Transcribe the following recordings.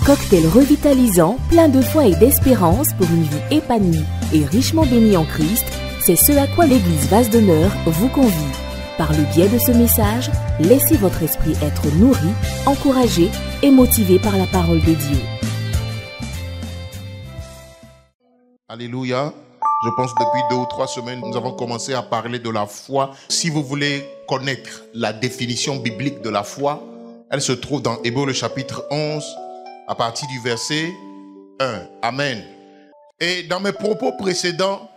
cocktail revitalisant, plein de foi et d'espérance pour une vie épanouie et richement bénie en Christ, c'est ce à quoi l'église Vase d'Honneur vous convie. Par le biais de ce message, laissez votre esprit être nourri, encouragé et motivé par la parole de Dieu. Alléluia. Je pense que depuis 2 ou 3 semaines, nous avons commencé à parler de la foi. Si vous voulez connaître la définition biblique de la foi, elle se trouve dans Hébreux le chapitre 11, à partir du verset 1. Amen. Et dans mes propos précédents,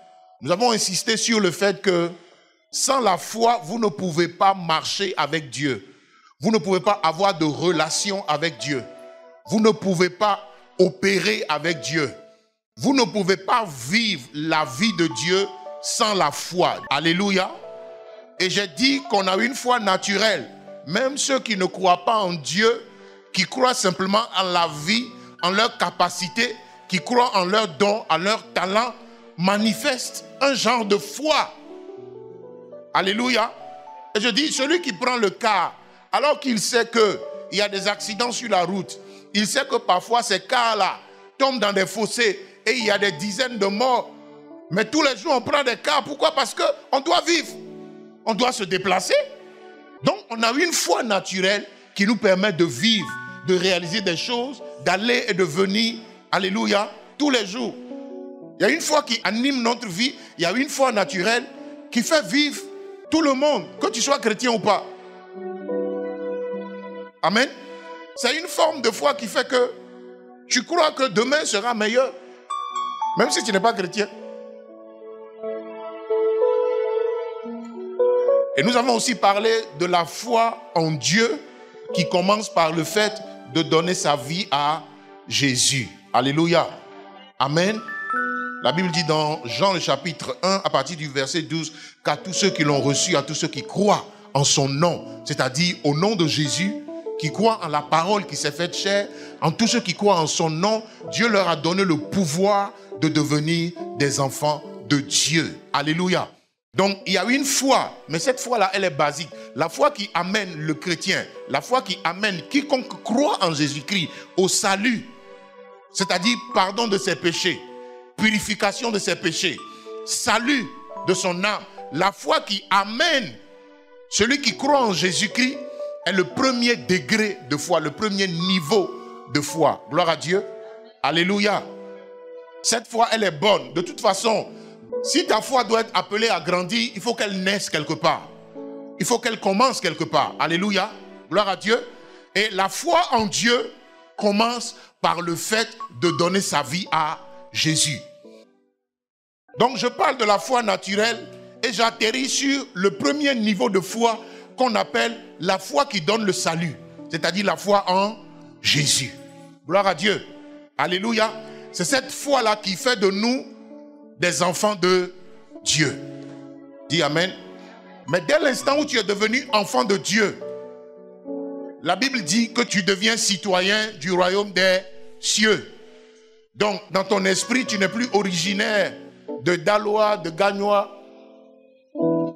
nous avons insisté sur le fait que sans la foi, vous ne pouvez pas marcher avec Dieu. Vous ne pouvez pas avoir de relation avec Dieu. Vous ne pouvez pas opérer avec Dieu. Vous ne pouvez pas vivre la vie de Dieu sans la foi. Alléluia. Et j'ai dit qu'on a une foi naturelle. Même ceux qui ne croient pas en Dieu, qui croient simplement en la vie, en leur capacité, qui croient en leurs dons, en leurs talents, manifestent un genre de foi. Alléluia. Et je dis, celui qui prend le car, alors qu'il sait qu'il y a des accidents sur la route, il sait que parfois ces cars-là tombent dans des fossés et il y a des dizaines de morts. Mais tous les jours, on prend des cars. Pourquoi? Parce qu'on doit vivre. On doit se déplacer. Donc, on a une foi naturelle qui nous permet de vivre, de réaliser des choses, d'aller et de venir. Alléluia. Tous les jours. Il y a une foi qui anime notre vie. Il y a une foi naturelle qui fait vivre tout le monde, que tu sois chrétien ou pas. Amen. C'est une forme de foi qui fait que tu crois que demain sera meilleur, même si tu n'es pas chrétien. Et nous avons aussi parlé de la foi en Dieu qui commence par le fait de donner sa vie à Jésus. Alléluia. Amen. La Bible dit dans Jean le chapitre 1, à partir du verset 12, qu'à tous ceux qui l'ont reçu, à tous ceux qui croient en son nom, c'est-à-dire au nom de Jésus, qui croient en la parole qui s'est faite chair, en tous ceux qui croient en son nom, Dieu leur a donné le pouvoir de devenir des enfants de Dieu. Alléluia. Donc, il y a une foi, mais cette foi-là, elle est basique. La foi qui amène le chrétien, la foi qui amène quiconque croit en Jésus-Christ au salut, c'est-à-dire pardon de ses péchés, purification de ses péchés, salut de son âme. La foi qui amène celui qui croit en Jésus-Christ est le premier degré de foi, le premier niveau de foi. Gloire à Dieu. Alléluia. Cette foi, elle est bonne. De toute façon, si ta foi doit être appelée à grandir, il faut qu'elle naisse quelque part. Il faut qu'elle commence quelque part. Alléluia. Gloire à Dieu. Et la foi en Dieu commence par le fait de donner sa vie à Jésus. Donc je parle de la foi naturelle et j'atterris sur le premier niveau de foi qu'on appelle la foi qui donne le salut, c'est-à-dire la foi en Jésus. Gloire à Dieu. Alléluia. C'est cette foi-là qui fait de nous des enfants de Dieu. Dis Amen. Mais dès l'instant où tu es devenu enfant de Dieu, la Bible dit que tu deviens citoyen du royaume des cieux. Donc, dans ton esprit, tu n'es plus originaire de Dalois, de Gagnois,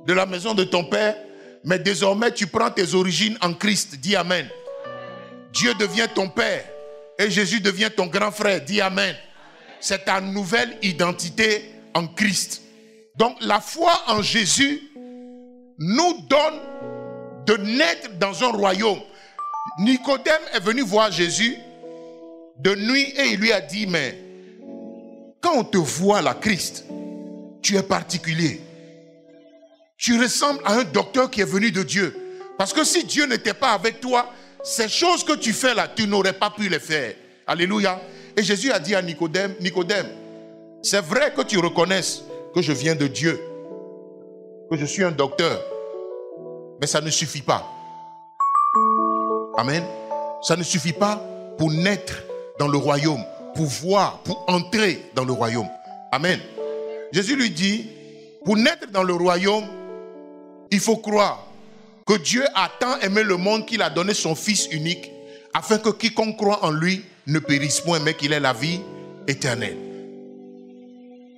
de la maison de ton père, mais désormais, tu prends tes origines en Christ. Dis Amen. Dieu devient ton père et Jésus devient ton grand frère. Dis Amen. C'est ta nouvelle identité en Christ. Donc, la foi en Jésus nous donne de naître dans un royaume. Nicodème est venu voir Jésus de nuit et il lui a dit, mais quand on te voit là, Christ, tu es particulier. Tu ressembles à un docteur qui est venu de Dieu. Parce que si Dieu n'était pas avec toi, ces choses que tu fais là, tu n'aurais pas pu les faire. Alléluia. Et Jésus a dit à Nicodème, Nicodème, c'est vrai que tu reconnaisses que je viens de Dieu, que je suis un docteur, mais ça ne suffit pas. Amen. Ça ne suffit pas pour naître dans le royaume, pour voir, pour entrer dans le royaume. Amen. Jésus lui dit, pour naître dans le royaume, il faut croire que Dieu a tant aimé le monde qu'il a donné son Fils unique, afin que quiconque croit en lui ne périsse point, mais qu'il ait la vie éternelle.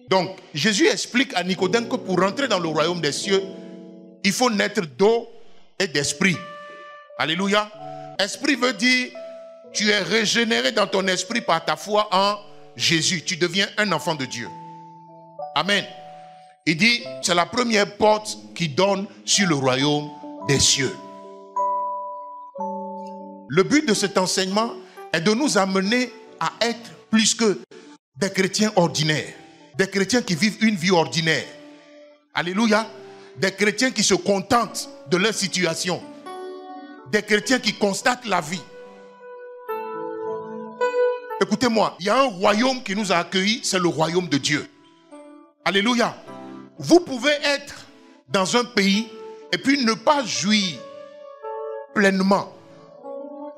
Donc, Jésus explique à Nicodème que pour rentrer dans le royaume des cieux, il faut naître d'eau et d'esprit. Alléluia. Esprit veut dire Tu es régénéré dans ton esprit par ta foi en Jésus. Tu deviens un enfant de Dieu. Amen. Il dit, c'est la première porte qui donne sur le royaume des cieux. Le but de cet enseignement est de nous amener à être plus que des chrétiens ordinaires. Des chrétiens qui vivent une vie ordinaire. Alléluia. Des chrétiens qui se contentent de leur situation. Des chrétiens qui constatent la vie. Écoutez-moi, il y a un royaume qui nous a accueillis, c'est le royaume de Dieu. Alléluia. Vous pouvez être dans un pays et puis ne pas jouir pleinement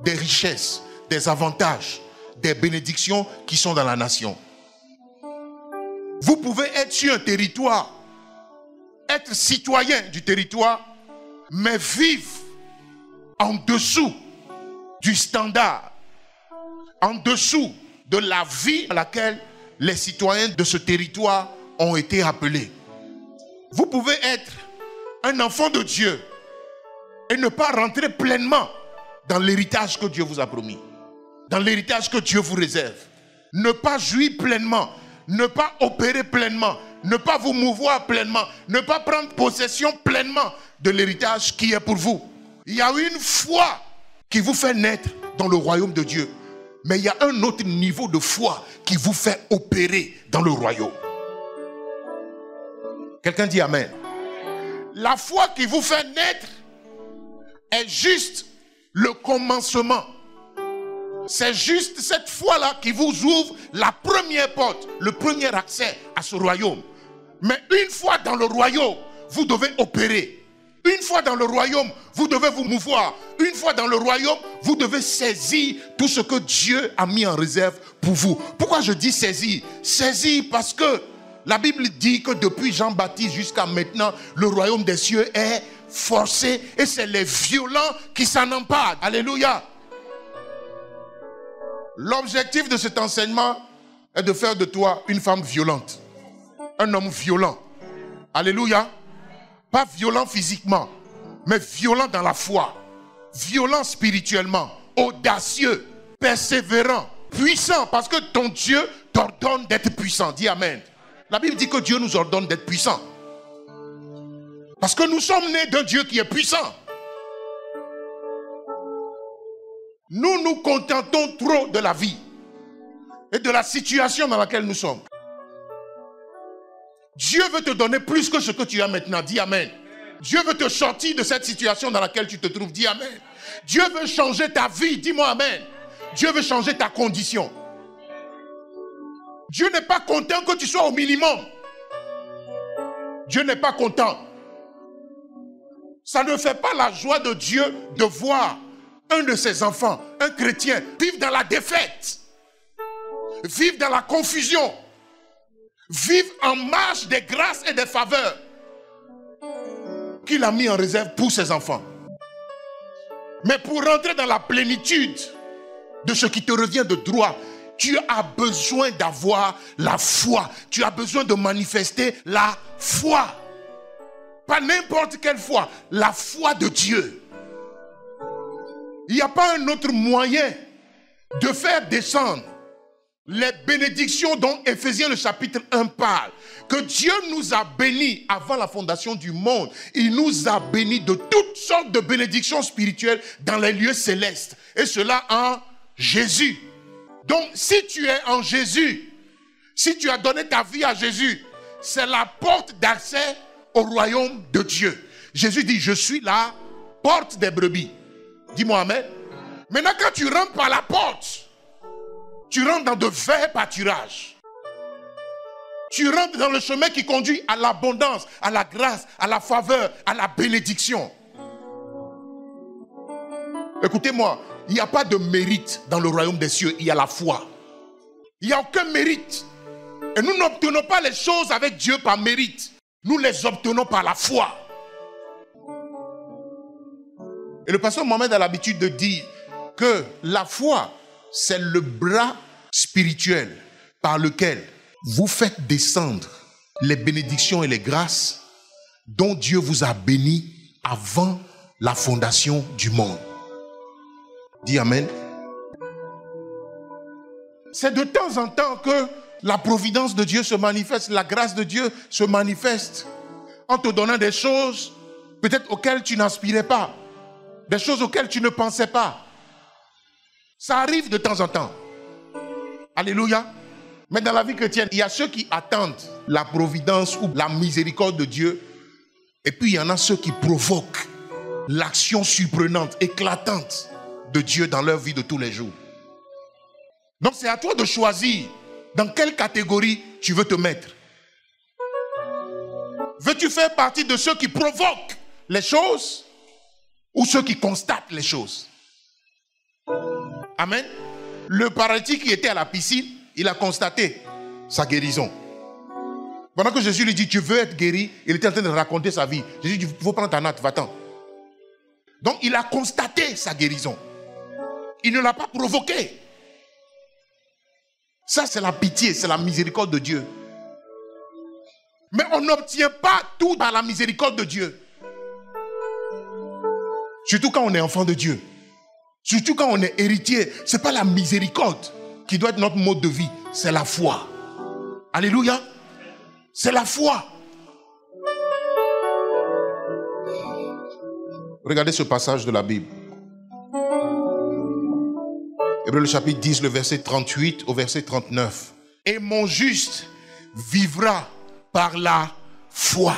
des richesses, des avantages, des bénédictions qui sont dans la nation. Vous pouvez être sur un territoire, être citoyen du territoire, mais vivre en dessous du standard, en dessous de la vie à laquelle les citoyens de ce territoire ont été appelés. Vous pouvez être un enfant de Dieu et ne pas rentrer pleinement dans l'héritage que Dieu vous a promis, dans l'héritage que Dieu vous réserve. Ne pas jouir pleinement, ne pas opérer pleinement, ne pas vous mouvoir pleinement, ne pas prendre possession pleinement de l'héritage qui est pour vous. Il y a une foi qui vous fait naître dans le royaume de Dieu, mais il y a un autre niveau de foi qui vous fait opérer dans le royaume. Quelqu'un dit Amen. La foi qui vous fait naître est juste le commencement. C'est juste cette foi-là qui vous ouvre la première porte, le premier accès à ce royaume. Mais une fois dans le royaume, vous devez opérer. Une fois dans le royaume, vous devez vous mouvoir. Une fois dans le royaume, vous devez saisir tout ce que Dieu a mis en réserve pour vous. Pourquoi je dis saisir? Saisir parce que la Bible dit que depuis Jean-Baptiste jusqu'à maintenant, le royaume des cieux est forcé et c'est les violents qui s'en emparent. Alléluia. L'objectif de cet enseignement est de faire de toi une femme violente, un homme violent. Alléluia. Pas violent physiquement, mais violent dans la foi, violent spirituellement, audacieux, persévérant, puissant, parce que ton Dieu t'ordonne d'être puissant. Dis Amen. La Bible dit que Dieu nous ordonne d'être puissants. Parce que nous sommes nés d'un Dieu qui est puissant. Nous nous contentons trop de la vie et de la situation dans laquelle nous sommes. Dieu veut te donner plus que ce que tu as maintenant. Dis Amen. Dieu veut te sortir de cette situation dans laquelle tu te trouves. Dis Amen. Dieu veut changer ta vie. Dis-moi Amen. Dieu veut changer ta condition. Dieu n'est pas content que tu sois au minimum. Dieu n'est pas content. Ça ne fait pas la joie de Dieu de voir un de ses enfants, un chrétien, vivre dans la défaite, vivre dans la confusion, vivre en marge des grâces et des faveurs qu'il a mis en réserve pour ses enfants. Mais pour rentrer dans la plénitude de ce qui te revient de droit, tu as besoin d'avoir la foi. Tu as besoin de manifester la foi. Pas n'importe quelle foi, la foi de Dieu. Il n'y a pas un autre moyen de faire descendre les bénédictions dont Éphésiens le chapitre 1 parle. Que Dieu nous a bénis avant la fondation du monde. Il nous a bénis de toutes sortes de bénédictions spirituelles dans les lieux célestes. Et cela en Jésus. Donc si tu es en Jésus, si tu as donné ta vie à Jésus, c'est la porte d'accès au royaume de Dieu. Jésus dit, je suis la porte des brebis. Dis-moi Amen. Maintenant quand tu rentres par la porte, tu rentres dans de verts pâturages. Tu rentres dans le chemin qui conduit à l'abondance, à la grâce, à la faveur, à la bénédiction. Écoutez-moi, il n'y a pas de mérite dans le royaume des cieux, il y a la foi. Il n'y a aucun mérite. Et nous n'obtenons pas les choses avec Dieu par mérite. Nous les obtenons par la foi. Et le pasteur Mohamed a l'habitude de dire que la foi, c'est le bras spirituel par lequel vous faites descendre les bénédictions et les grâces dont Dieu vous a bénis avant la fondation du monde. Dis Amen. C'est de temps en temps que la providence de Dieu se manifeste, la grâce de Dieu se manifeste en te donnant des choses peut-être auxquelles tu n'aspirais pas, des choses auxquelles tu ne pensais pas. Ça arrive de temps en temps. Alléluia. Mais dans la vie chrétienne, il y a ceux qui attendent la providence ou la miséricorde de Dieu. Et puis il y en a ceux qui provoquent l'action surprenante, éclatante de Dieu dans leur vie de tous les jours. Donc c'est à toi de choisir dans quelle catégorie tu veux te mettre. Veux-tu faire partie de ceux qui provoquent les choses ou ceux qui constatent les choses? Amen. Le paralytique qui était à la piscine, il a constaté sa guérison. Pendant que Jésus lui dit, tu veux être guéri, il était en train de raconter sa vie. Jésus dit, il faut prendre ta natte, va-t'en. Donc il a constaté sa guérison. Il ne l'a pas provoqué. Ça, c'est la pitié, c'est la miséricorde de Dieu. Mais on n'obtient pas tout par la miséricorde de Dieu. Surtout quand on est enfant de Dieu. Surtout quand on est héritier. Ce n'est pas la miséricorde qui doit être notre mode de vie. C'est la foi. Alléluia. C'est la foi. Regardez ce passage de la Bible. Hébreux le chapitre 10, le verset 38 au verset 39. Et mon juste vivra par la foi.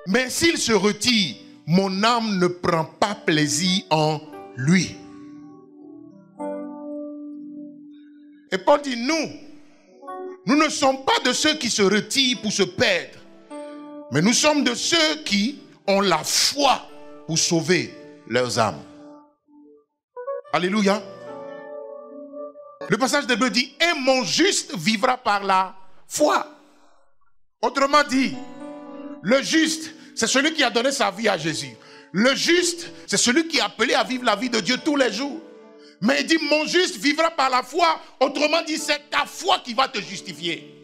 Mais s'il se retire, mon âme ne prend pas plaisir en lui. Et Paul dit, nous ne sommes pas de ceux qui se retirent pour se perdre, mais nous sommes de ceux qui ont la foi pour sauver leurs âmes. Alléluia. Le passage d'Hébreux dit, et mon juste vivra par la foi. Autrement dit, le juste, c'est celui qui a donné sa vie à Jésus. Le juste, c'est celui qui est appelé à vivre la vie de Dieu tous les jours. Mais il dit, mon juste vivra par la foi. Autrement dit, c'est ta foi qui va te justifier.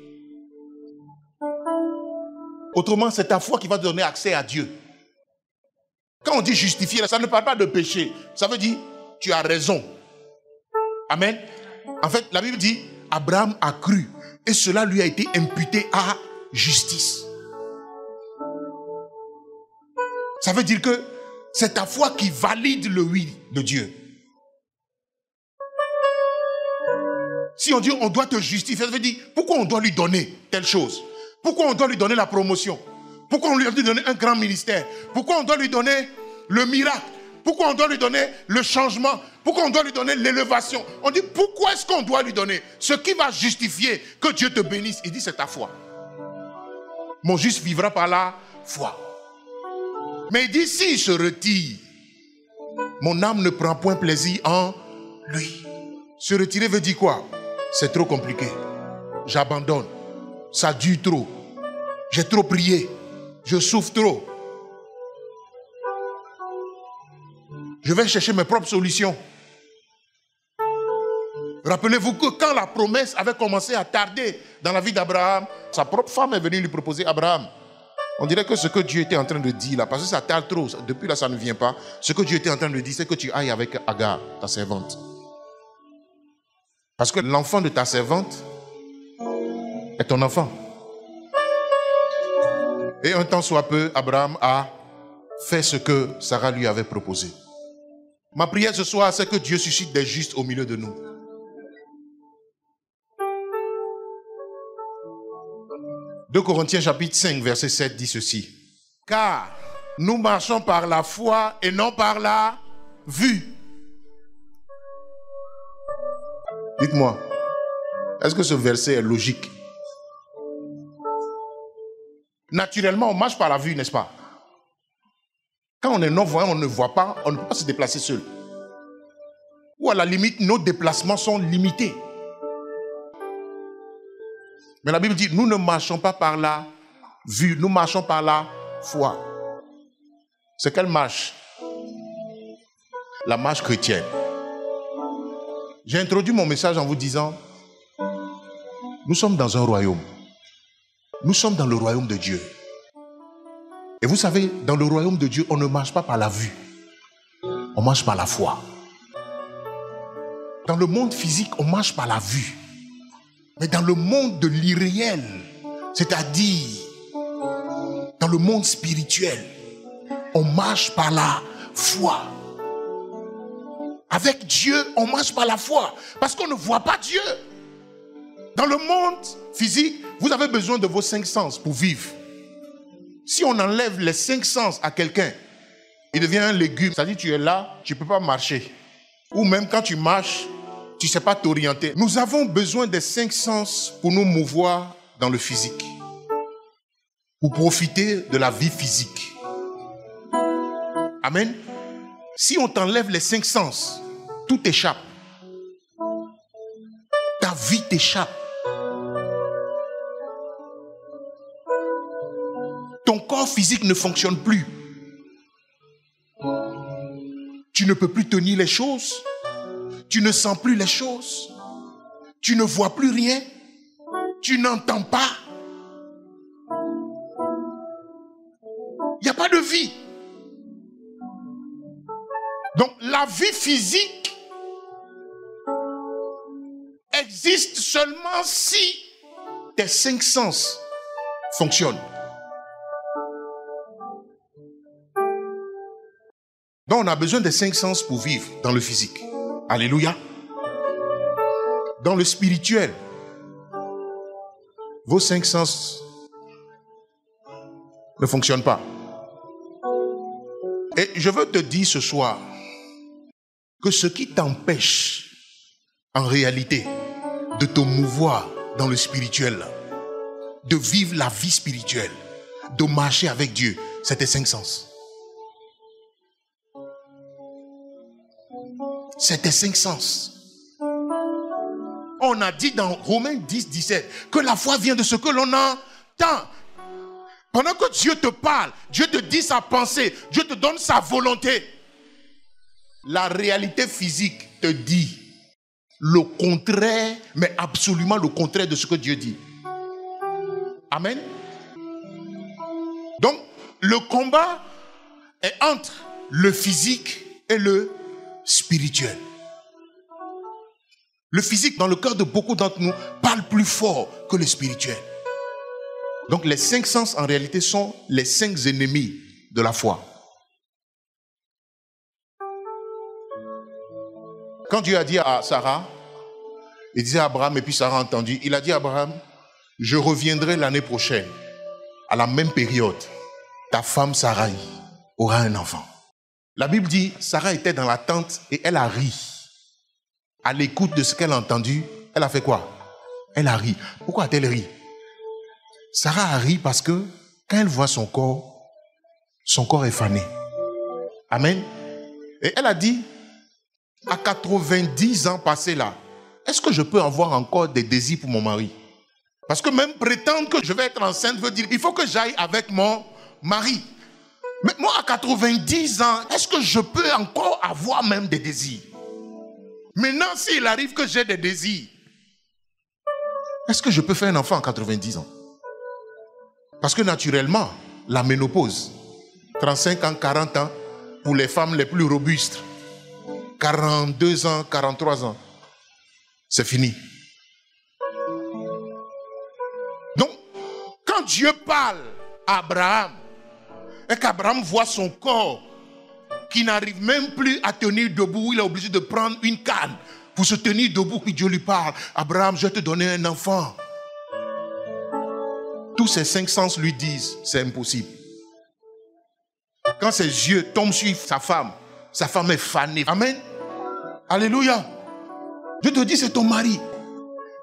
Autrement, c'est ta foi qui va te donner accès à Dieu. Quand on dit justifier, ça ne parle pas de péché. Ça veut dire, tu as raison. Amen. En fait, la Bible dit, Abraham a cru et cela lui a été imputé à justice. Ça veut dire que c'est ta foi qui valide le oui de Dieu. Si on dit on doit te justifier, ça veut dire pourquoi on doit lui donner telle chose? Pourquoi on doit lui donner la promotion? Pourquoi on lui doit donner un grand ministère? Pourquoi on doit lui donner le miracle? Pourquoi on doit lui donner le changement? Pourquoi on doit lui donner l'élévation? On dit pourquoi est-ce qu'on doit lui donner ce qui va justifier que Dieu te bénisse? Il dit c'est ta foi. Mon juste vivra par la foi. Mais il dit s'il se retire, mon âme ne prend point plaisir en lui. Se retirer veut dire quoi? C'est trop compliqué. J'abandonne. Ça dure trop. J'ai trop prié. Je souffre trop. Je vais chercher mes propres solutions. Rappelez-vous que quand la promesse avait commencé à tarder dans la vie d'Abraham, sa propre femme est venue lui proposer Abraham. On dirait que ce que Dieu était en train de dire là, parce que ça tarde trop, depuis là ça ne vient pas. Ce que Dieu était en train de dire, c'est que tu ailles avec Agar, ta servante. Parce que l'enfant de ta servante est ton enfant. Et un temps soit peu, Abraham a fait ce que Sarah lui avait proposé. Ma prière ce soir, c'est que Dieu suscite des justes au milieu de nous. Deux Corinthiens chapitre 5, verset 7 dit ceci. Car nous marchons par la foi et non par la vue. Dites-moi, est-ce que ce verset est logique? Naturellement, on marche par la vue, n'est-ce pas? Quand on est non-voyant, on ne voit pas, on ne peut pas se déplacer seul. Ou à la limite, nos déplacements sont limités. Mais la Bible dit, nous ne marchons pas par la vue, nous marchons par la foi. C'est quelle marche? La marche chrétienne. J'ai introduit mon message en vous disant, nous sommes dans un royaume. Nous sommes dans le royaume de Dieu. Et vous savez, dans le royaume de Dieu, on ne marche pas par la vue. On marche par la foi. Dans le monde physique, on marche par la vue. Mais dans le monde de l'irréel, c'est-à-dire dans le monde spirituel, on marche par la foi. Avec Dieu, on marche par la foi. Parce qu'on ne voit pas Dieu. Dans le monde physique, vous avez besoin de vos 5 sens pour vivre. Si on enlève les 5 sens à quelqu'un, il devient un légume. C'est-à-dire tu es là, tu ne peux pas marcher. Ou même quand tu marches, tu ne sais pas t'orienter. Nous avons besoin des 5 sens pour nous mouvoir dans le physique. Pour profiter de la vie physique. Amen. Si on t'enlève les 5 sens, tout t'échappe. Ta vie t'échappe. Ton corps physique ne fonctionne plus. Tu ne peux plus tenir les choses. Tu ne sens plus les choses. Tu ne vois plus rien. Tu n'entends pas. Il n'y a pas de vie. Donc la vie physique existe seulement si tes 5 sens fonctionnent. Donc on a besoin des 5 sens pour vivre dans le physique. Alléluia. Dans le spirituel, vos 5 sens ne fonctionnent pas. Et je veux te dire ce soir que ce qui t'empêche en réalité de te mouvoir dans le spirituel, de vivre la vie spirituelle, de marcher avec Dieu, c'est tes 5 sens. C'est tes 5 sens. On a dit dans Romains 10, 17 que la foi vient de ce que l'on entend. Pendant que Dieu te parle, Dieu te dit sa pensée, Dieu te donne sa volonté. La réalité physique te dit le contraire, mais absolument le contraire de ce que Dieu dit. Amen. Donc, le combat est entre le physique et le spirituel. Le physique, dans le cœur de beaucoup d'entre nous, parle plus fort que le spirituel. Donc les 5 sens en réalité sont les 5 ennemis de la foi. Quand Dieu a dit à Sarah, il disait à Abraham, et puis Sarah a entendu, il a dit à Abraham, je reviendrai l'année prochaine, à la même période, ta femme Sarai aura un enfant. La Bible dit, Sarah était dans la tente et elle a ri. À l'écoute de ce qu'elle a entendu, elle a fait quoi? Elle a ri. Pourquoi a-t-elle ri? Sarah a ri parce que quand elle voit son corps est fané. Amen. Et elle a dit, à 90 ans passés là, est-ce que je peux avoir encore des désirs pour mon mari? Parce que même prétendre que je vais être enceinte veut dire, il faut que j'aille avec mon mari. Mais moi, à 90 ans, est-ce que je peux encore avoir même des désirs? Maintenant, s'il arrive que j'ai des désirs, est-ce que je peux faire un enfant à 90 ans? Parce que naturellement, la ménopause, 35 ans, 40 ans, pour les femmes les plus robustes, 42 ans, 43 ans, c'est fini. Donc, quand Dieu parle à Abraham, et qu'Abraham voit son corps qui n'arrive même plus à tenir debout, il est obligé de prendre une canne pour se tenir debout, puis Dieu lui parle, Abraham, je vais te donner un enfant. Tous ces 5 sens lui disent, c'est impossible. Quand ses yeux tombent sur sa femme est fanée. Amen. Alléluia. Je te dis, c'est ton mari.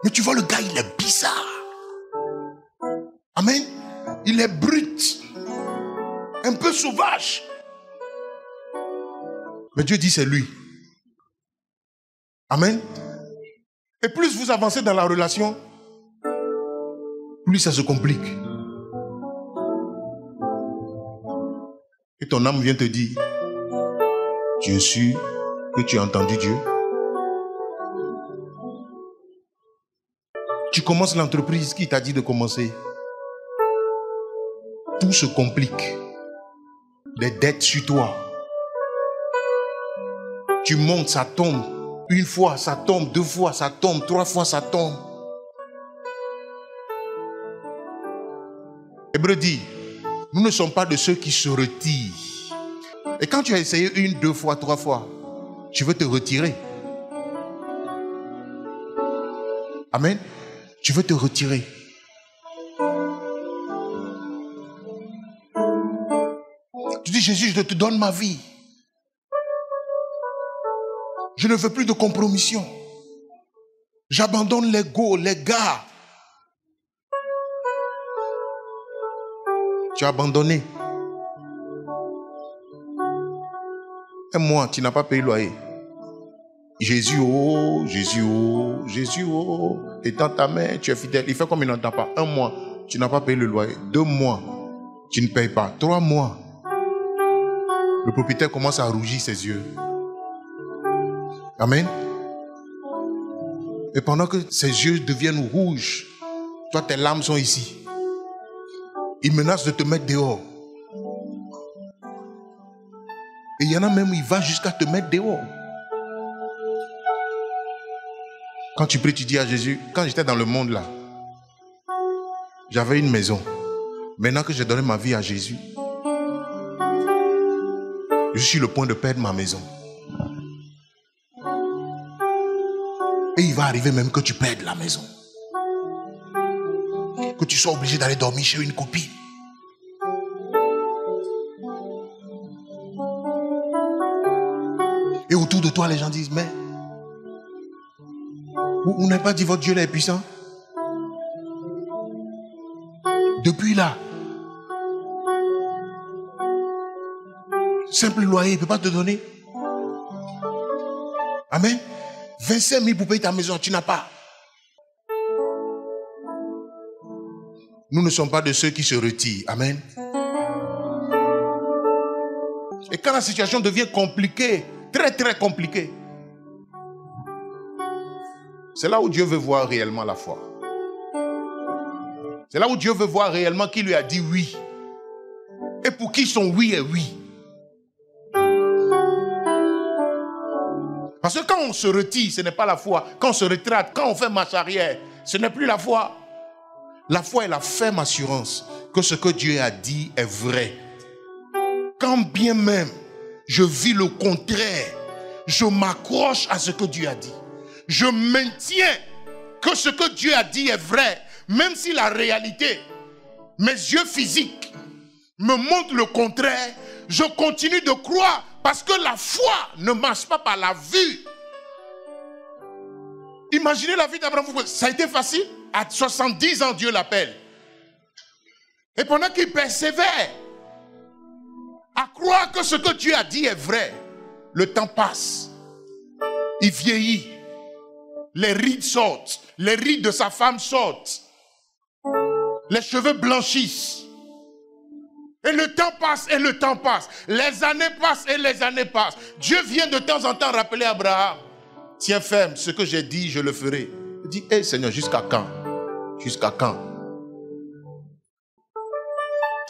Mais tu vois, le gars, il est bizarre. Amen. Il est brut. Un peu sauvage. Mais Dieu dit, c'est lui. Amen. Et plus vous avancez dans la relation, plus ça se complique. Et ton âme vient te dire, tu es sûr que tu as entendu Dieu? Tu commences l'entreprise qui t'a dit de commencer. Tout se complique. Des dettes sur toi. Tu montes, ça tombe. Une fois, ça tombe. 2 fois, ça tombe. 3 fois, ça tombe. Hébreu dit, nous ne sommes pas de ceux qui se retirent. Et quand tu as essayé 1, 2 fois, 3 fois, tu veux te retirer. Amen. Tu veux te retirer. Tu dis, Jésus, je te donne ma vie. Je ne veux plus de compromission. J'abandonne l'ego, les gars. Tu as abandonné. Un mois, tu n'as pas payé le loyer. Jésus, oh, Jésus, oh, Jésus, oh, étends ta main, tu es fidèle. Il fait comme il n'entend pas. 1 mois, tu n'as pas payé le loyer. 2 mois, tu ne payes pas. 3 mois, le propriétaire commence à rougir ses yeux. Amen. Et pendant que ses yeux deviennent rouges, toi, tes larmes sont ici. Il menace de te mettre dehors. Et il y en a même où il va jusqu'à te mettre dehors. Quand tu pries, tu dis à Jésus, quand j'étais dans le monde là, j'avais une maison. Maintenant que j'ai donné ma vie à Jésus, je suis sur le point de perdre ma maison. Et il va arriver même que tu perdes la maison. Que tu sois obligé d'aller dormir chez une copine. Et autour de toi, les gens disent, mais vous n'avez pas dit votre Dieu là est puissant? Depuis là, simple loyer, il ne peut pas te donner. Amen. 25 000 pour payer ta maison, tu n'as pas. Nous ne sommes pas de ceux qui se retirent. Amen. Et quand la situation devient compliquée, très très compliquée, c'est là où Dieu veut voir réellement la foi. C'est là où Dieu veut voir réellement qui lui a dit oui. Et pour qui son oui est oui. Parce que quand on se retire, ce n'est pas la foi. Quand on se rétracte, quand on fait marche arrière, ce n'est plus la foi. La foi est la ferme assurance que ce que Dieu a dit est vrai. Quand bien même je vis le contraire, je m'accroche à ce que Dieu a dit. Je maintiens que ce que Dieu a dit est vrai, même si la réalité, mes yeux physiques me montrent le contraire, je continue de croire parce que la foi ne marche pas par la vue. Imaginez la vie d'Abraham, ça a été facile. À 70 ans, Dieu l'appelle. Et pendant qu'il persévère à croire que ce que Dieu a dit est vrai, le temps passe. Il vieillit. Les rides sortent. Les rides de sa femme sortent. Les cheveux blanchissent. Et le temps passe et le temps passe. Les années passent et les années passent. Dieu vient de temps en temps rappeler Abraham. Tiens ferme, ce que j'ai dit, je le ferai. Il dit, hé Seigneur, jusqu'à quand? Jusqu'à quand?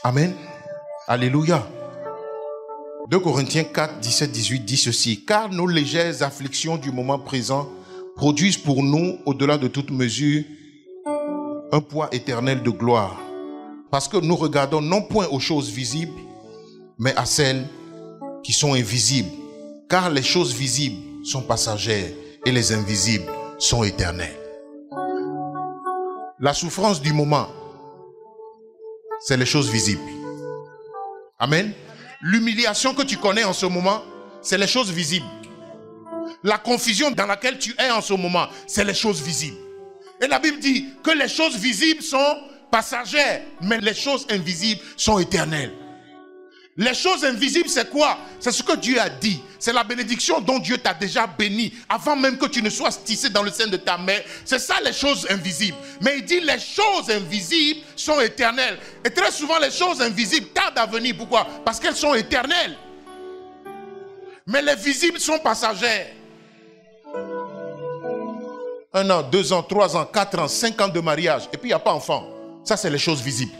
Amen. Alléluia. 2 Corinthiens 4, 17, 18 dit ceci. Car nos légères afflictions du moment présent produisent pour nous, au-delà de toute mesure, un poids éternel de gloire. Parce que nous regardons non point aux choses visibles, mais à celles qui sont invisibles. Car les choses visibles sont passagères et les invisibles sont éternelles. La souffrance du moment, c'est les choses visibles. Amen. L'humiliation que tu connais en ce moment, c'est les choses visibles. La confusion dans laquelle tu es en ce moment, c'est les choses visibles. Et la Bible dit que les choses visibles sont passagères, mais les choses invisibles sont éternelles. Les choses invisibles, c'est quoi? C'est ce que Dieu a dit. C'est la bénédiction dont Dieu t'a déjà béni avant même que tu ne sois tissé dans le sein de ta mère. C'est ça les choses invisibles. Mais il dit les choses invisibles sont éternelles. Et très souvent les choses invisibles tardent à venir. Pourquoi? Parce qu'elles sont éternelles. Mais les visibles sont passagères. 1 an, 2 ans, 3 ans, 4 ans, 5 ans de mariage. Et puis il n'y a pas d'enfant. Ça c'est les choses visibles.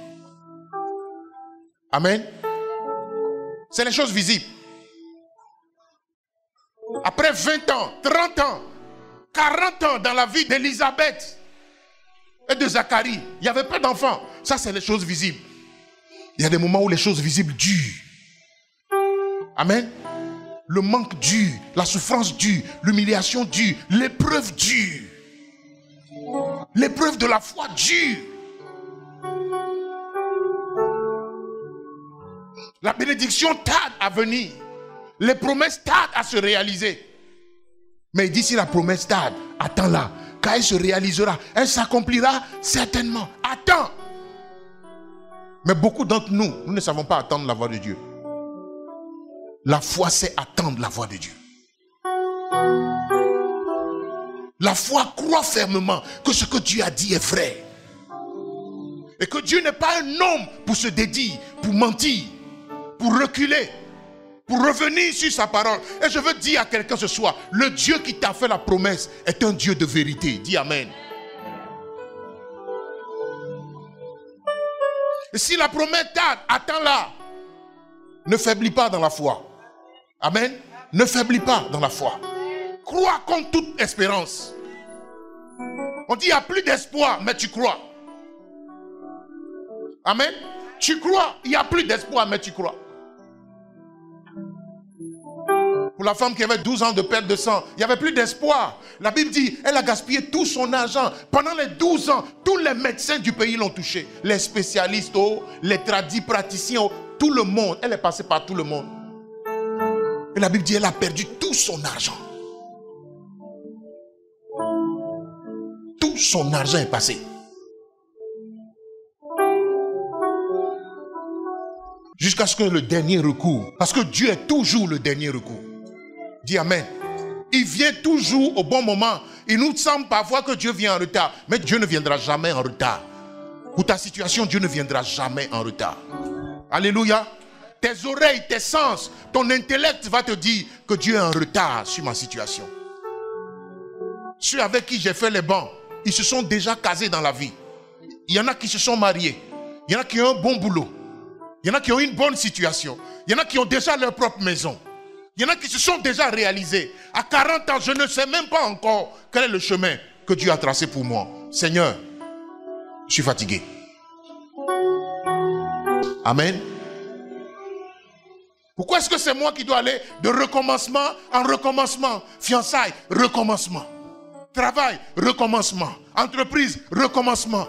Amen. C'est les choses visibles. Après 20 ans, 30 ans, 40 ans dans la vie d'Élisabeth et de Zacharie, il n'y avait pas d'enfants. Ça, c'est les choses visibles. Il y a des moments où les choses visibles durent. Amen. Le manque dure, la souffrance dure, l'humiliation dure, l'épreuve dure. L'épreuve de la foi dure. La bénédiction tarde à venir. Les promesses tardent à se réaliser. Mais il dit si la promesse tarde, attends-la. Quand elle se réalisera, elle s'accomplira certainement. Attends. Mais beaucoup d'entre nous, nous ne savons pas attendre la voix de Dieu. La foi, c'est attendre la voix de Dieu. La foi croit fermement que ce que Dieu a dit est vrai. Et que Dieu n'est pas un homme pour se dédier, pour mentir, pour reculer, pour revenir sur sa parole. Et je veux dire à quelqu'un ce soir, le Dieu qui t'a fait la promesse est un Dieu de vérité. Dis Amen. Et si la promesse tarde, attends-la. Ne faiblis pas dans la foi. Amen. Ne faiblis pas dans la foi. Crois contre toute espérance. On dit il n'y a plus d'espoir, mais tu crois. Amen. Tu crois, il n'y a plus d'espoir, mais tu crois. Pour la femme qui avait 12 ans de perte de sang, il n'y avait plus d'espoir. La Bible dit, elle a gaspillé tout son argent. Pendant les 12 ans, tous les médecins du pays l'ont touché. Les spécialistes, les praticiens, tout le monde. Elle est passée par tout le monde. Et la Bible dit, elle a perdu tout son argent. Tout son argent est passé. Jusqu'à ce que le dernier recours. Parce que Dieu est toujours le dernier recours. Dis Amen. Il vient toujours au bon moment. Il nous semble parfois que Dieu vient en retard. Mais Dieu ne viendra jamais en retard. Pour ta situation, Dieu ne viendra jamais en retard. Alléluia. Tes oreilles, tes sens, ton intellect va te dire que Dieu est en retard sur ma situation. Ceux avec qui j'ai fait les bancs, ils se sont déjà casés dans la vie. Il y en a qui se sont mariés. Il y en a qui ont un bon boulot. Il y en a qui ont une bonne situation. Il y en a qui ont déjà leur propre maison. Il y en a qui se sont déjà réalisés. À 40 ans, je ne sais même pas encore quel est le chemin que Dieu a tracé pour moi. Seigneur, je suis fatigué. Amen. Pourquoi est-ce que c'est moi qui dois aller de recommencement en recommencement? Fiançailles, recommencement. Travail, recommencement. Entreprise, recommencement.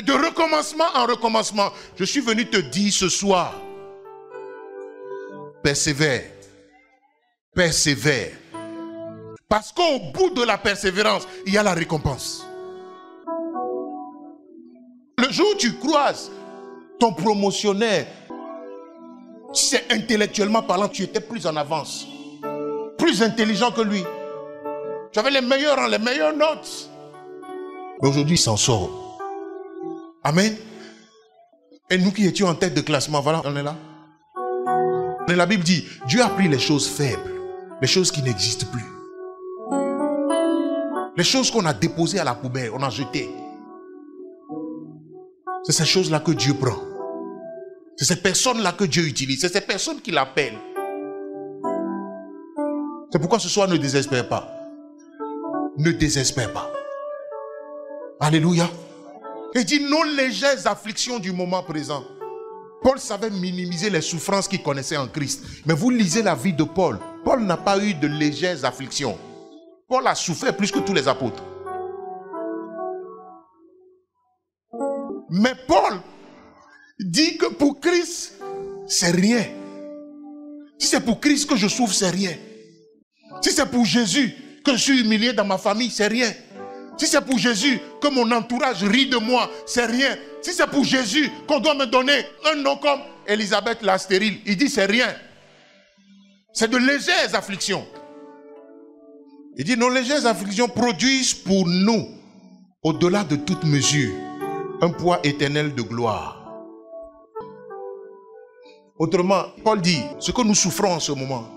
De recommencement en recommencement. Je suis venu te dire ce soir, persévère. Persévère. Parce qu'au bout de la persévérance, il y a la récompense. Le jour où tu croises ton promotionnaire, si c'est intellectuellement parlant, tu étais plus en avance, plus intelligent que lui. Tu avais les meilleurs rangs, les meilleures notes. Mais aujourd'hui, il s'en sort. Amen. Et nous qui étions en tête de classement, voilà, on est là. Et la Bible dit, Dieu a pris les choses faibles, les choses qui n'existent plus. Les choses qu'on a déposées à la poubelle, on a jeté. C'est ces choses-là que Dieu prend. C'est ces personnes-là que Dieu utilise. C'est ces personnes qu'il appelle. C'est pourquoi ce soir, ne désespère pas. Ne désespère pas. Alléluia. Il dit nos légères afflictions du moment présent. Paul savait minimiser les souffrances qu'il connaissait en Christ. Mais vous lisez la vie de Paul. Paul n'a pas eu de légères afflictions. Paul a souffert plus que tous les apôtres. Mais Paul dit que pour Christ, c'est rien. Si c'est pour Christ que je souffre, c'est rien. Si c'est pour Jésus que je suis humilié dans ma famille, c'est rien. Si c'est pour Jésus que mon entourage rit de moi, c'est rien. Si c'est pour Jésus qu'on doit me donner un nom comme Élisabeth la stérile, il dit c'est rien. C'est de légères afflictions. Il dit nos légères afflictions produisent pour nous, au-delà de toute mesure, un poids éternel de gloire. Autrement, Paul dit, ce que nous souffrons en ce moment,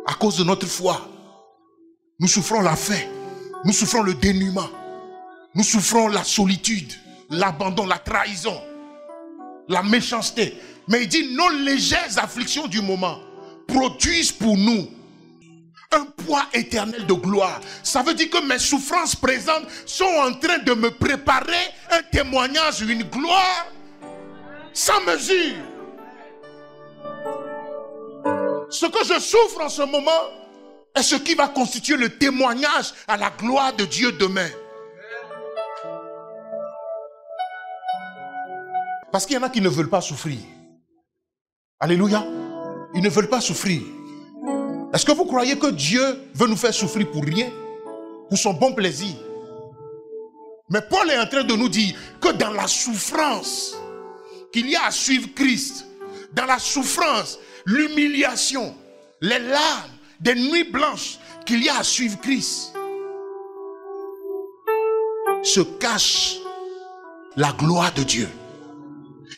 à cause de notre foi, nous souffrons la faim, nous souffrons le dénuement, nous souffrons la solitude, l'abandon, la trahison, la méchanceté. Mais il dit, nos légères afflictions du moment produisent pour nous un poids éternel de gloire. Ça veut dire que mes souffrances présentes sont en train de me préparer un témoignage, une gloire sans mesure. Ce que je souffre en ce moment est ce qui va constituer le témoignage à la gloire de Dieu demain. Parce qu'il y en a qui ne veulent pas souffrir. Alléluia. Ils ne veulent pas souffrir. Est-ce que vous croyez que Dieu veut nous faire souffrir pour rien? Pour son bon plaisir? Mais Paul est en train de nous dire que dans la souffrance qu'il y a à suivre Christ, dans la souffrance, l'humiliation, les larmes, des nuits blanches qu'il y a à suivre Christ, se cache la gloire de Dieu.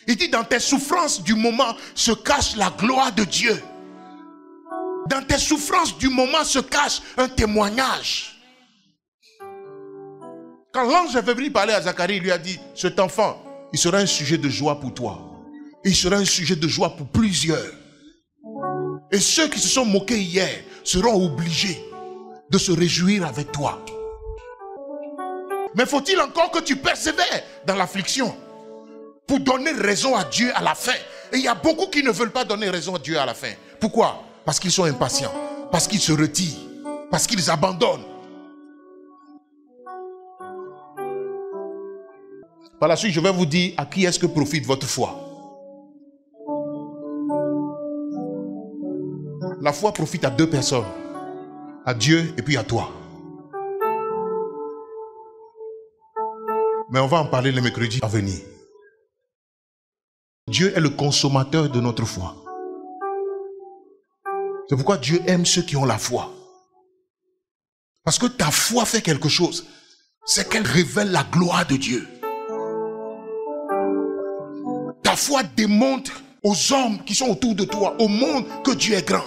Il dit, dans tes souffrances du moment se cache la gloire de Dieu. Dans tes souffrances du moment se cache un témoignage. Quand l'ange est venu parler à Zacharie, il lui a dit, cet enfant, il sera un sujet de joie pour toi. Il sera un sujet de joie pour plusieurs. Et ceux qui se sont moqués hier seront obligés de se réjouir avec toi. Mais faut-il encore que tu persévères dans l'affliction pour donner raison à Dieu à la fin? Et il y a beaucoup qui ne veulent pas donner raison à Dieu à la fin. Pourquoi? Parce qu'ils sont impatients, parce qu'ils se retirent, parce qu'ils abandonnent. Par la suite, je vais vous dire à qui est-ce que profite votre foi. La foi profite à deux personnes, à Dieu et puis à toi. Mais on va en parler le mercredi à venir. Dieu est le consommateur de notre foi. C'est pourquoi Dieu aime ceux qui ont la foi. Parce que ta foi fait quelque chose. C'est qu'elle révèle la gloire de Dieu. Ta foi démontre aux hommes qui sont autour de toi, au monde, que Dieu est grand.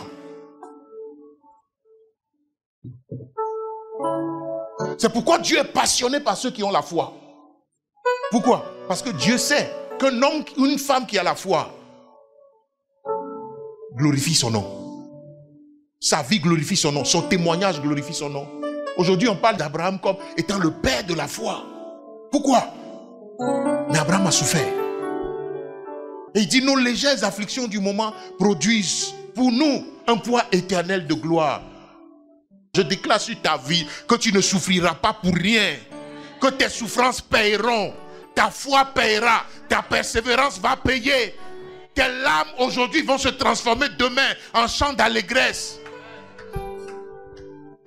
C'est pourquoi Dieu est passionné par ceux qui ont la foi. Pourquoi? Parce que Dieu sait qu'un homme ou une femme qui a la foi glorifie son nom. Sa vie glorifie son nom. Son témoignage glorifie son nom. Aujourd'hui, on parle d'Abraham comme étant le père de la foi. Pourquoi? Mais Abraham a souffert. Et il dit, nos légères afflictions du moment produisent pour nous un poids éternel de gloire. Je déclare sur ta vie que tu ne souffriras pas pour rien. Que tes souffrances paieront. Ta foi paiera. Ta persévérance va payer. Tes larmes aujourd'hui vont se transformer demain en chant d'allégresse.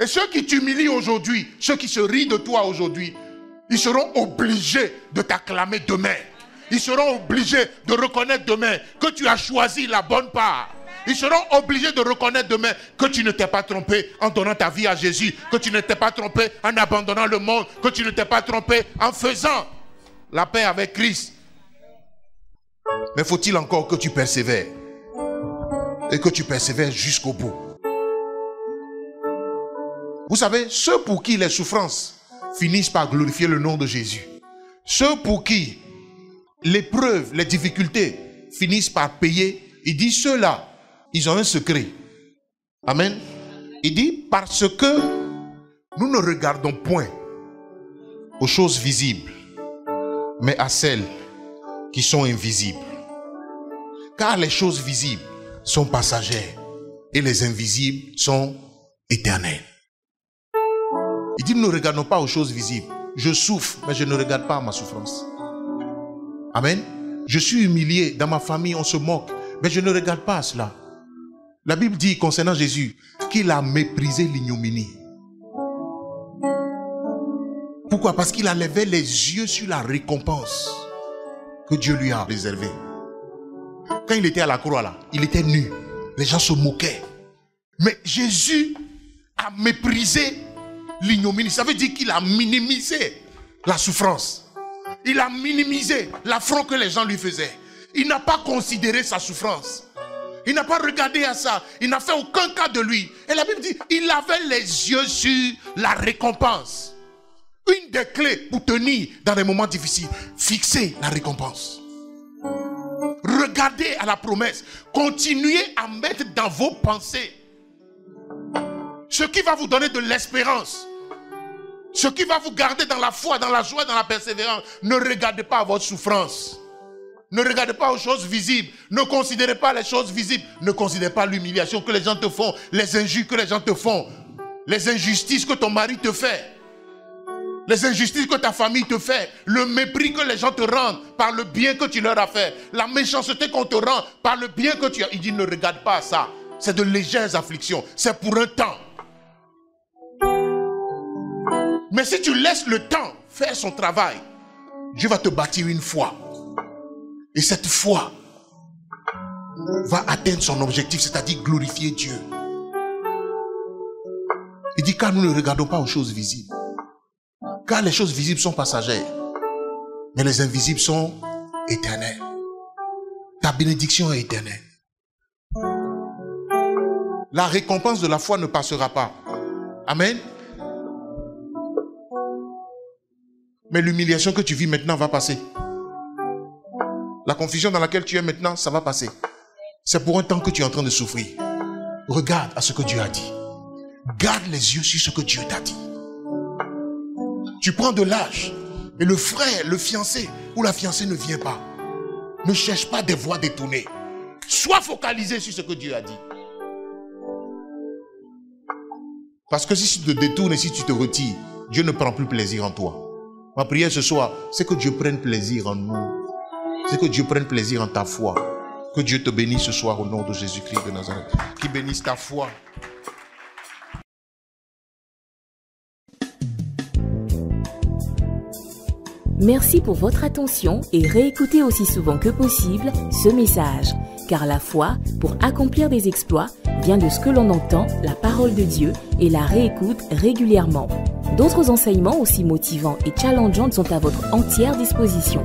Et ceux qui t'humilient aujourd'hui, ceux qui se rient de toi aujourd'hui, ils seront obligés de t'acclamer demain. Ils seront obligés de reconnaître demain que tu as choisi la bonne part. Ils seront obligés de reconnaître demain que tu ne t'es pas trompé en donnant ta vie à Jésus, que tu ne t'es pas trompé en abandonnant le monde, que tu ne t'es pas trompé en faisant la paix avec Christ. Mais faut-il encore que tu persévères et que tu persévères jusqu'au bout. Vous savez, ceux pour qui les souffrances finissent par glorifier le nom de Jésus, ceux pour qui l'épreuve, les difficultés finissent par payer, il dit ceux-là, ils ont un secret. Amen. Il dit parce que nous ne regardons point aux choses visibles, mais à celles qui sont invisibles. Car les choses visibles sont passagères et les invisibles sont éternelles. Il dit nous ne regardons pas aux choses visibles. Je souffre, mais je ne regarde pas à ma souffrance. Amen. Je suis humilié, dans ma famille on se moque, mais je ne regarde pas à cela. La Bible dit concernant Jésus qu'il a méprisé l'ignominie. Pourquoi? Parce qu'il a levé les yeux sur la récompense que Dieu lui a réservée. Quand il était à la croix là, il était nu. Les gens se moquaient. Mais Jésus a méprisé l'ignominie. Ça veut dire qu'il a minimisé la souffrance. Il a minimisé l'affront que les gens lui faisaient. Il n'a pas considéré sa souffrance. Il n'a pas regardé à ça. Il n'a fait aucun cas de lui. Et la Bible dit, il avait les yeux sur la récompense. Une des clés pour tenir dans les moments difficiles, fixer la récompense. Regardez à la promesse. Continuez à mettre dans vos pensées ce qui va vous donner de l'espérance, ce qui va vous garder dans la foi, dans la joie, dans la persévérance. Ne regardez pas à votre souffrance. Ne regardez pas aux choses visibles. Ne considérez pas les choses visibles. Ne considérez pas l'humiliation que les gens te font, les injures que les gens te font, les injustices que ton mari te fait, les injustices que ta famille te fait, le mépris que les gens te rendent par le bien que tu leur as fait, la méchanceté qu'on te rend par le bien que tu as. Il dit ne regarde pas à ça. C'est de légères afflictions. C'est pour un temps. Mais si tu laisses le temps faire son travail, Dieu va te bâtir une foi. Et cette foi va atteindre son objectif, c'est-à-dire glorifier Dieu. Il dit car nous ne regardons pas aux choses visibles. Car les choses visibles sont passagères. Mais les invisibles sont éternelles. Ta bénédiction est éternelle. La récompense de la foi ne passera pas. Amen. Mais l'humiliation que tu vis maintenant va passer. La confusion dans laquelle tu es maintenant, ça va passer. C'est pour un temps que tu es en train de souffrir. Regarde à ce que Dieu a dit. Garde les yeux sur ce que Dieu t'a dit. Tu prends de l'âge et le frère, le fiancé ou la fiancée ne vient pas. Ne cherche pas des voies détournées. Sois focalisé sur ce que Dieu a dit. Parce que si tu te détournes et si tu te retires, Dieu ne prend plus plaisir en toi. Ma prière ce soir, c'est que Dieu prenne plaisir en nous. C'est que Dieu prenne plaisir en ta foi. Que Dieu te bénisse ce soir au nom de Jésus-Christ de Nazareth. Qu'il bénisse ta foi. Merci pour votre attention et réécoutez aussi souvent que possible ce message. Car la foi, pour accomplir des exploits, vient de ce que l'on entend, la parole de Dieu, et la réécoute régulièrement. D'autres enseignements aussi motivants et challengeants sont à votre entière disposition.